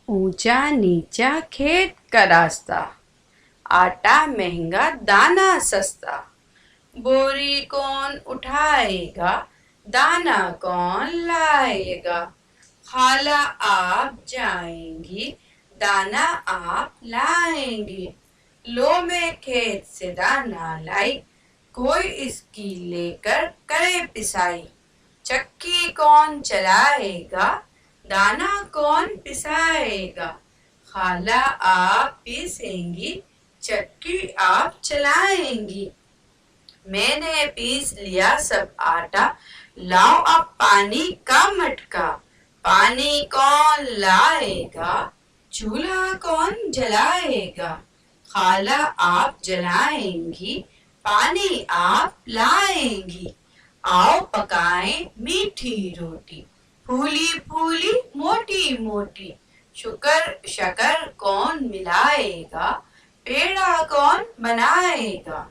اونچا نیچا کھیت کا راستہ، آٹا مہنگا دانا سستا، بوری کون اٹھائے گا، دانا کون لائے گا، خالہ آپ جائیں گی، دانا آپ لائیں گی، لو میں کھیت سے دانا لائی، کوئی اس کی لے کر کرے پسائی، چکی کون چلائے گا، دانا کون پسائے گا، خالہ آپ پیسیں گی، چکی آپ چلائیں گی، میں نے پیس لیا سب آٹا، لاؤ اب پانی کا مٹکا، پانی کون لائے گا، چولہا کون جلائے گا، خالہ آپ جلائیں گی، پانی آپ لائیں گی، آؤ پکائیں میٹھی روٹی، پھولی پھولی موٹی موٹی، شکر کون ملائے گا، پیڑا کون بنائے گا،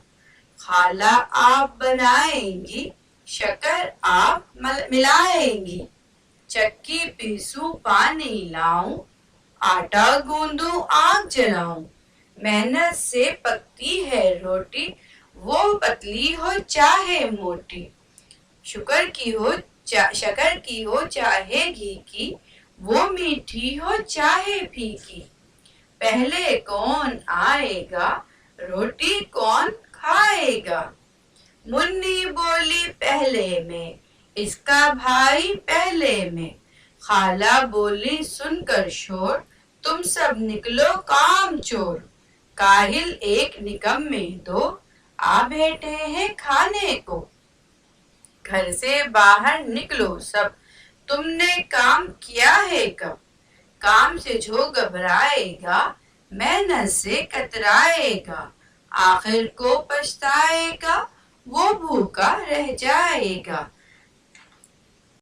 خالہ آپ بنائیں گی، شکر آپ ملائیں گی، چکی پیسوں پانی لاؤں، آٹا گوندوں آگ جلاؤں، محنت سے پکتی ہے روٹی، وہ پتلی ہو چاہے موٹی، شکر کی ہو چاہے گھی کی، وہ میٹھی ہو چاہے پھیکی، پہلے کون آئے گا، روٹی کون کھائے گا، منی بولی پہلے میں، اس کا بھائی پہلے میں، خالہ بولی سن کر شور، تم سب نکلو کام چور، کاہل ایک نکمے دو، آ بیٹھے ہیں کھانے کو، گھر سے باہر نکلو سب، تم نے کام کیا ہے کب، کام سے جو گھبرائے گا، محنت سے کترائے گا، آخر کو پچھتائے گا، وہ بھوکا رہ جائے گا،